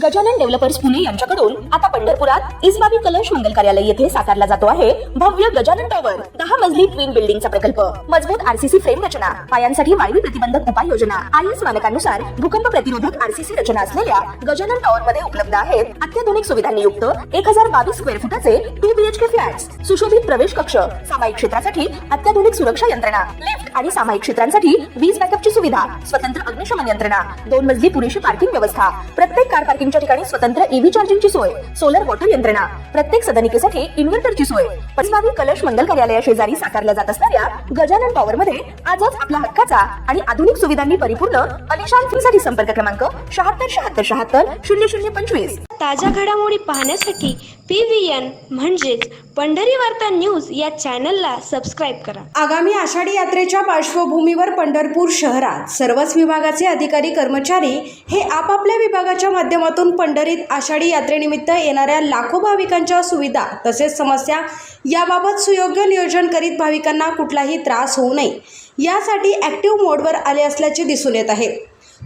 Gajanan developers Pune यांच्याकडून आता पंढरपुरात इसबाबी कलश मंगल कार्यालय येथे साकारला जातो आहे भव्य गजानन टॉवर 10 मजली ट्विन बिल्डिंगचा प्रकल्प। मजबूत आरसीसी फ्रेम रचना, पायांसाठी वायू प्रतिबंधक उपाययोजना, आयएस मानकानुसार भूकंप प्रतिरोधक आरसीसी रचना असलेल्या गजानन टॉवर मध्ये उपलब्ध आहेत अत्याधुनिक सुविधांनी युक्त 1022 स्क्वेअर फुटाचे 2 बीएचके फ्लॅट्स, सुशोभित प्रवेश कक्ष, सामायिक क्षेत्रासाठी अत्याधुनिक सुरक्षा यंत्रणा, लिफ्ट आणि सामायिक क्षेत्रांसाठी वीज बॅकअपची सुविधा, स्वतंत्र अग्निशमन यंत्रणा, 2 मजली पुरेशी पार्किंग व्यवस्था, प्रत्येक कार पार्किंगच्या ठिकाणी स्वतंत्र ईव्ही चार्जिंगची सोय, सोलर वॉटर यंत्रणा, प्रत्येक सदनिकेसाठी इन्व्हर्टरची सोय। इसबाबी कलश मंगल कार्यालया शेजारी साकारल्या जात असणाऱ्या गजानन टॉवर मध्ये आजच आपला हक्काचा आणि आधुनिक सुविधांनी परिपूर्ण अलिशान फ्रीसाठी संपर्क क्रमांक 7677700025। ताज्या घडामोडी पाहण्यासाठी PVN म्हणजेच पंढरी वार्ता न्यूज या चॅनलला सबस्क्राईब करा। आगामी आषाढी यात्रेच्या पार्श्वभूमीवर पंढरपूर शहरात सर्वच विभागाचे अधिकारी कर्मचारी हे आपापल्या विभागाच्या माध्यमातून पंढरीत आषाढी यात्रेनिमित्त येणाऱ्या लाखो भाविकांच्या सुविधा तसेच समस्या याबाबत सुयोग्य नियोजन करीत भाविकांना कुठलाही त्रास होऊ नये यासाठी ॲक्टिव्ह मोडवर आले असल्याचे दिसून येत आहे।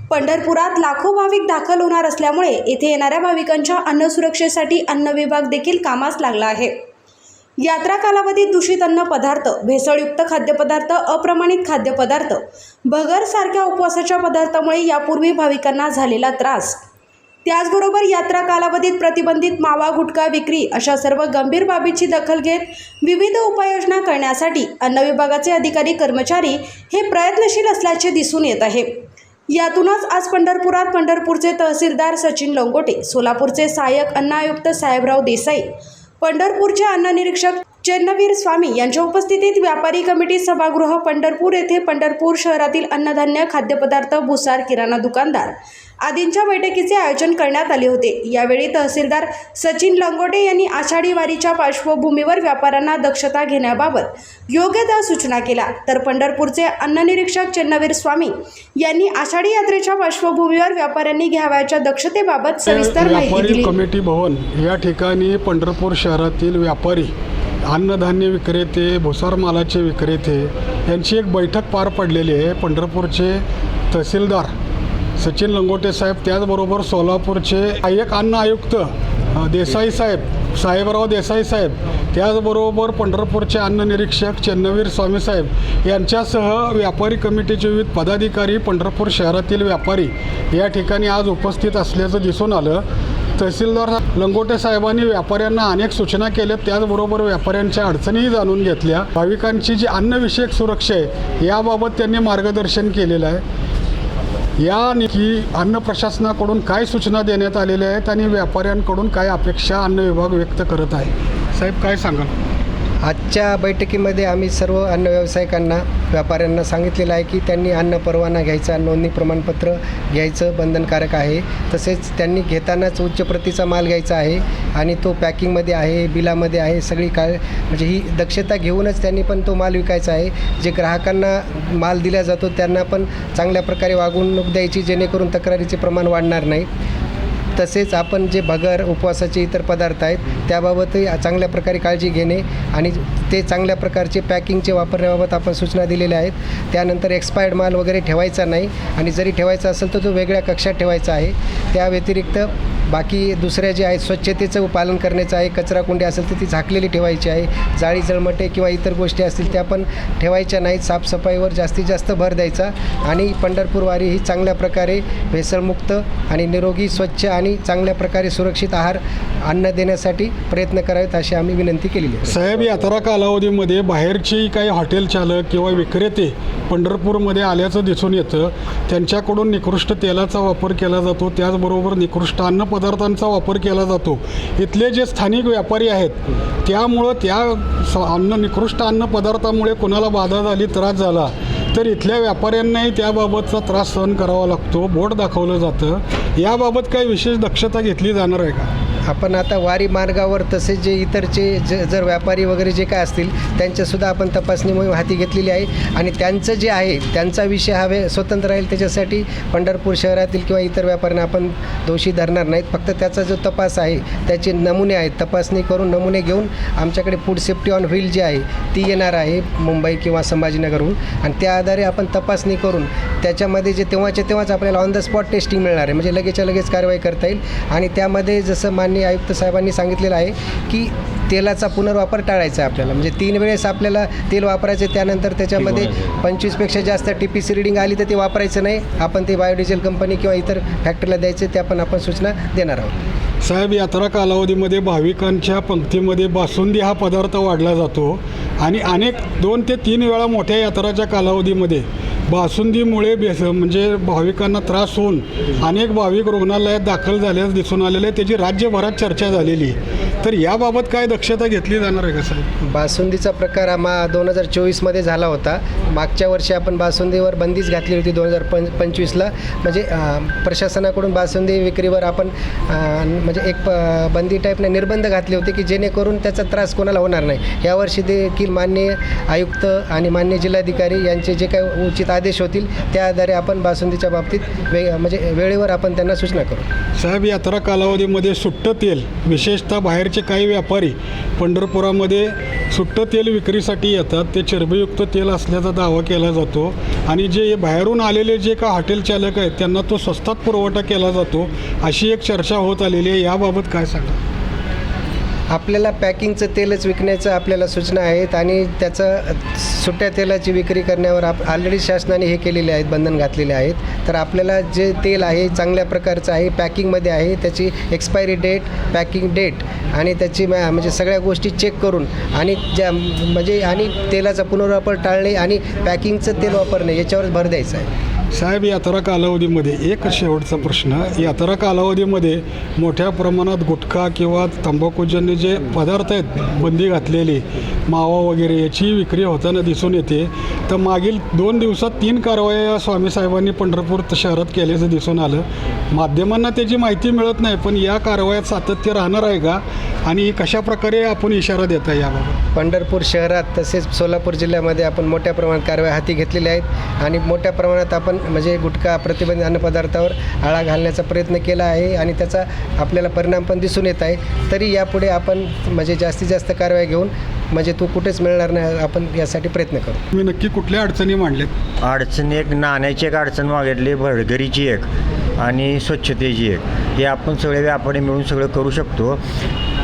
पंढरपुरात लाखो भाविक दाखल होणार असल्यामुळे येथे येणाऱ्या भाविकांच्या अन्न सुरक्षेसाठी अन्न विभाग देखील कामास लागला आहे। यात्रा कालावधीत दूषित अन्न पदार्थ, भेसळयुक्त खाद्यपदार्थ, अप्रमाणित खाद्यपदार्थ, भगर सारख्या उपवासाच्या पदार्थामुळे यापूर्वी भाविकांना झालेला त्रास, त्याचबरोबर यात्रा कालावधीत प्रतिबंधित मावा गुटखा विक्री अशा सर्व गंभीर बाबीची दखल घेत विविध उपाययोजना करण्यासाठी अन्न विभागाचे अधिकारी कर्मचारी हे प्रयत्नशील असल्याचे दिसून येत आहे। यातूनच आज पंढरपुरात पंढरपूरचे तहसीलदार सचिन लंगोटे, सोलापूरचे सहाय्यक अन्न आयुक्त साहेबराव देसाई, पंढरपूरचे अन्न निरीक्षक चेन्नवीर स्वामी यांच्या उपस्थितीत व्यापारी कमिटी सभागृह पंढरपूर येथे पंढरपूर शहरातील अन्नधान्य, खाद्यपदार्थ, भुसार, किराणा दुकानदार आदींच्या बैठकीचे आयोजन करण्यात आले होते। यावेळी तहसीलदार सचिन लंगोटे यांनी आषाढी वारीच्या पार्श्वभूमीवर व्यापाऱ्यांना दक्षता घेण्याबाबत योग्य त्या सूचना केल्या, तर पंढरपूरचे अन्न निरीक्षक चेन्नवीर स्वामी यांनी आषाढी यात्रेच्या पार्श्वभूमीवर व्यापाऱ्यांनी घ्यावयाच्या दक्षतेबाबत सविस्तर माहिती दिली। कमिटी भवन या ठिकाणी पंढरपूर शहरातील व्यापारी, अन्नधान्य विक्रेते, भुसार मालाचे विक्रेते यांची एक बैठक पार पडलेली आहे। पंढरपूरचे तहसीलदार सचिन लंगोटे साहेब, त्याचबरोबर सोलापूरचे सहाय्यक अन्न आयुक्त देसाई साहेब, साहेबराव देसाई साहेब, त्याचबरोबर पंढरपूरचे अन्न निरीक्षक चेन्नवीर स्वामी साहेब यांच्यासह व्यापारी कमिटीचे विविध पदाधिकारी, पंढरपूर शहरातील व्यापारी या ठिकाणी आज उपस्थित असल्याचं दिसून आलं। तहसीलदार लंगोटे साहेबांनी व्यापाऱ्यांना अनेक सूचना केल्या, त्याचबरोबर व्यापाऱ्यांच्या अडचणीही जाणून घेतल्या। भाविकांची जी अन्नविषयक सुरक्षा आहे याबाबत त्यांनी मार्गदर्शन केलेलं आहे। की अन्न प्रशासनाकडून काय सूचना देण्यात आलेल्या आहेत आणि व्यापाऱ्यांकडून काय अपेक्षा अन्न विभाग व्यक्त करत आहे, साहेब काय सांगाल? आजच्या बैठकीमध्ये आम्ही सर्व अन्न व्यावसायिकांना, व्यापाऱ्यांना सांगितलेलं आहे की त्यांनी अन्न परवाना घ्यायचा, नोंदणी प्रमाणपत्र घ्यायचं बंधनकारक आहे। तसेच त्यांनी घेतानाच उच्च प्रतीचा माल घ्यायचा आहे आणि तो पॅकिंगमध्ये आहे, बिलामध्ये आहे, सगळी म्हणजे ही दक्षता घेऊनच त्यांनी पण तो माल विकायचा आहे। जे ग्राहकांना माल दिला जातो त्यांना पण चांगल्या प्रकारे वागणूक द्यायची, जेणेकरून तक्रारीचे प्रमाण वाढणार नाही। तसेच आपण जे भगर, उपवासाचे इतर पदार्थ आहेत त्याबाबतही चांगल्या प्रकारे काळजी घेणे आणि ते चांगल्या प्रकारचे पॅकिंगचे वापरण्याबाबत आपण सूचना दिलेल्या आहेत। त्यानंतर एक्सपायर्ड माल वगैरे ठेवायचा नाही आणि जरी ठेवायचा असेल तर तो वेगळ्या कक्षात ठेवायचा आहे। त्या व्यतिरिक्त बाकी दुसऱ्या जे आहेत स्वच्छतेचं पालन करण्याचं आहे। कचराकुंडी असेल तर ती झाकलेली ठेवायची आहे, जाळी जळमटे किंवा इतर गोष्टी असतील त्या पण ठेवायच्या नाहीत। साफसफाईवर जास्तीत जास्त भर द्यायचा आणि पंढरपूर वारी ही चांगल्या प्रकारे भेसळमुक्त आणि निरोगी, स्वच्छ आणि चांगल्या प्रकारे सुरक्षित आहार अन्न देण्यासाठी प्रयत्न करावेत अशी आम्ही विनंती केलेली आहे। साहेब, यात्रा कालावधीमध्ये बाहेरची काही हॉटेल चालक किंवा विक्रेते पंढरपूरमध्ये आल्याचं दिसून येतं, त्यांच्याकडून निकृष्ट तेलाचा वापर केला जातो, त्याचबरोबर निकृष्ट अन्न पदार्थांचा वापर केला जातो। इथले जे स्थानिक व्यापारी आहेत त्यामुळं त्या निकृष्ट अन्न पदार्थामुळे कोणाला बाधा झाली, त्रास झाला तर इथल्या व्यापाऱ्यांनाही त्याबाबतचा त्रास सहन करावा लागतो, बोट दाखवलं जातं। याबाबत काही विशेष दक्षता घेतली जाणार आहे का? आपण आता वारी मार्गावर तसेच जे इतरचे जर व्यापारी वगैरे जे काय असतील त्यांच्यासुद्धा आपण तपासणी मोहीम हाती घेतलेली आहे आणि त्यांचं जे आहे त्यांचा विषय हा स्वतंत्र राहील. त्याच्यासाठी पंढरपूर शहरातील किंवा इतर व्यापाऱ्यांना आपण दोषी धरणार नाहीत. फक्त त्याचा जो तपास आहे त्याचे नमुने आहेत, तपासणी करून नमुने घेऊन आमच्याकडे फूड सेफ्टी ऑन व्हील जी आहे ती येणार आहे मुंबई किंवा संभाजीनगरहून आणि त्या आधारे आपण तपासणी करून त्याच्यामध्ये जे तेव्हाच्या तेव्हाच आपल्याला ऑन द स्पॉट टेस्टिंग मिळणार आहे. म्हणजे लगेचच्या लगेच कारवाई करता येईल आणि त्यामध्ये जसं माननीय आयुक्त साहेबांनी सांगितलेलं आहे की तेलाचा पुनर्वापर टाळायचा आहे आपल्याला. म्हणजे 3 वेळेस आपल्याला तेल वापरायचे, त्यानंतर त्याच्यामध्ये 25पेक्षा जास्त TPC रिडिंग आली तर ते वापरायचं नाही. आपण ते बायोडिझेल कंपनी किंवा इतर फॅक्टरीला द्यायचे, त्या पण आपण सूचना देणार आहोत. साहेब, यात्रा कालावधीमध्ये भाविकांच्या पंक्तीमध्ये बासुंदी हा पदार्थ वाढला जातो आणि अनेक 2 ते 3 वेळा मोठ्या यात्राच्या कालावधीमध्ये बासुंदीमुळे म्हणजे भाविकांना त्रास होऊन अनेक भाविक रुग्णालयात दाखल झाल्यास दिसून आलेले, त्याची राज्यभरात चर्चा झालेली. तर याबाबत काय दक्षता घेतली जाणार आहे का साहेब? बासुंदीचा प्रकार हा 2024मध्ये झाला होता. मागच्या वर्षी आपण बासुंदीवर बंदीच घातली होती 2025ला. म्हणजे प्रशासनाकडून बासुंदी विक्रीवर आपण म्हणजे एक बंदी टाईपने निर्बंध घातले होते की जेणेकरून त्याचा त्रास कोणाला होणार नाही. यावर्षी देखील माननीय आयुक्त आणि माननीय जिल्हाधिकारी यांचे जे काही उचित आदेश होतील त्या आधारे आपण बासुंदीच्या बाबतीत म्हणजे वेळेवर आपण त्यांना सूचना करू. साहेब, यात्रा कालावधीमध्ये सुट्टं तेल, विशेषतः बाहेरचे काही व्यापारी पंढरपुरामध्ये सुट्टं तेल विक्रीसाठी येतात. ते चरबीयुक्त तेल असल्याचा दावा केला जातो आणि जे बाहेरून आलेले जे का हॉटेल चालक आहेत त्यांना तो स्वस्तात पुरवठा केला जातो, अशी एक चर्चा होत आलेली आहे. याबाबत काय सांगा? आपल्याला पॅकिंगचं तेलच विकण्याचं आपल्याला सूचना आहेत आणि त्याचं सुट्ट्या तेलाची विक्री करण्यावर ऑलरेडी शासनाने हे केलेले आहेत, बंधन घातलेले आहेत. तर आपल्याला जे तेल आहे चांगल्या प्रकारचं आहे, पॅकिंगमध्ये आहे, त्याची एक्सपायरी डेट, पॅकिंग डेट आणि त्याची म्हणजे सगळ्या गोष्टी चेक करून आणि म्हणजे आणि तेलाचा पुनर्वापर टाळणे आणि पॅकिंगचं तेल वापरणे याच्यावर भर द्यायचा आहे. साहेब, यात्रा कालावधीमध्ये एक शेवटचा प्रश्न. यात्रा कालावधीमध्ये मोठ्या प्रमाणात गुटखा किंवा तंबाखूजन्य जे पदार्थ आहेत बंदी घातलेली, मावा वगैरे, याची विक्री होताना दिसून येते. तर मागील 2 दिवसात 3 कारवाया स्वामी साहेबांनी पंढरपूर शहरात केल्याचं दिसून आलं. माध्यमांना त्याची माहिती मिळत नाही, पण या कारवायात सातत्य राहणार आहे का आणि कशा प्रकारे आपण इशारा देता याबाबत? पंढरपूर शहरात तसेच सोलापूर जिल्ह्यामध्ये आपण मोठ्या प्रमाणात कारवाया हाती घेतलेल्या आहेत आणि मोठ्या प्रमाणात आपण म्हणजे गुटखा प्रतिबंधित अन्नपदार्थावर आळा घालण्याचा प्रयत्न केला आहे आणि त्याचा आपल्याला परिणाम पण दिसून येत आहे. तरी यापुढे आपण म्हणजे जास्तीत जास्त कारवाई घेऊन म्हणजे तू कुठेच मिळणार नाही, आपण यासाठी प्रयत्न करू. तुम्ही नक्की कुठल्या अडचणी मांडल्यात? अडचणी एक नाण्याची एक अडचण मागितली, भडगरीची एक आणि स्वच्छतेची एक. हे आपण सगळे व्यापारी मिळून सगळं करू शकतो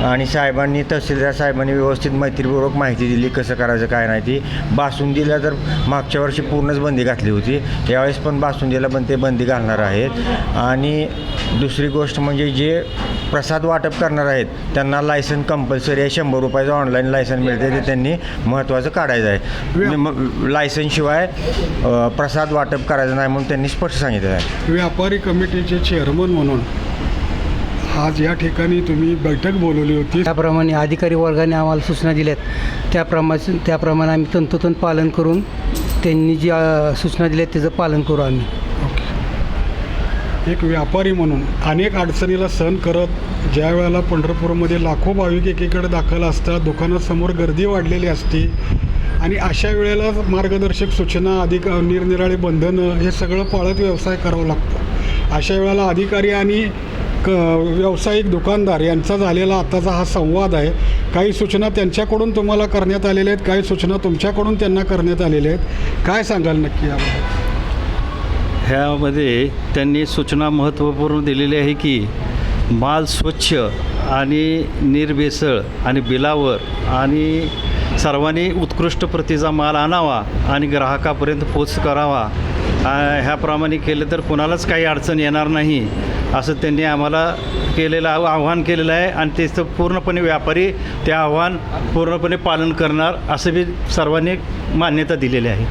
आणि साहेबांनी तहसीलदार साहेबांनी व्यवस्थित मैत्रीपूर्वक माहिती दिली कसं करायचं काय नाही. ती बासुंदीला तर मागच्या वर्षी पूर्णच बंदी घातली होती, यावेळेस पण बासुंदीला पण ते बंदी घालणार आहेत. आणि दुसरी गोष्ट म्हणजे जे प्रसाद वाटप करणार आहेत त्यांना लायसन कंपल्सरी आहे. 100 रुपयाचं ऑनलाईन लायसन मिळते, ते त्यांनी महत्त्वाचं काढायचं आहे. लायसनशिवाय प्रसाद वाटप करायचं नाही म्हणून त्यांनी स्पष्ट सांगितलं आहे. व्यापारी कमिटीचे चेअरमन म्हणून आज या ठिकाणी तुम्ही बैठक बोलवली होती. त्याप्रमाणे अधिकारी वर्गाने आम्हाला सूचना दिल्यात, त्याप्रमाणे आम्ही तंतोतंत पालन करून त्यांनी जी सूचना दिल्यात त्याचं पालन करू आम्ही. एक व्यापारी म्हणून अनेक अडचणीला सहन करत ज्या वेळेला पंढरपूरमध्ये लाखो भाविक एकीकडे दाखल असतात, दुकानासमोर गर्दी वाढलेली असते आणि अशा वेळेला मार्गदर्शक सूचना, निरनिराळी बंधनं हे सगळं पाळत व्यवसाय करावा लागतो. अशा वेळेला अधिकारी आणि व्यावसायिक दुकानदार यांचा झालेला आताचा हा संवाद आहे. काही सूचना त्यांच्याकडून तुम्हाला करण्यात आलेल्या आहेत, काही सूचना तुमच्याकडून त्यांना करण्यात आलेल्या आहेत. काय सांगाल नक्की याबाबत? ह्यामध्ये त्यांनी सूचना महत्त्वपूर्ण दिलेली आहे की माल स्वच्छ आणि निर्भेसळ आणि बिलावर आणि सर्वांनी उत्कृष्ट प्रतीचा माल आणावा आणि ग्राहकापर्यंत पोच करावा. ह्याप्रमाणे केलं तर कोणालाच काही अडचण येणार नाही असं त्यांनी आम्हाला आव्हान केलेलं आहे आणि त्याचं पूर्णपणे व्यापारी ते आव्हान पूर्णपणे पालन करणार असं बी सर्वांनी मान्यता दिलेली आहे.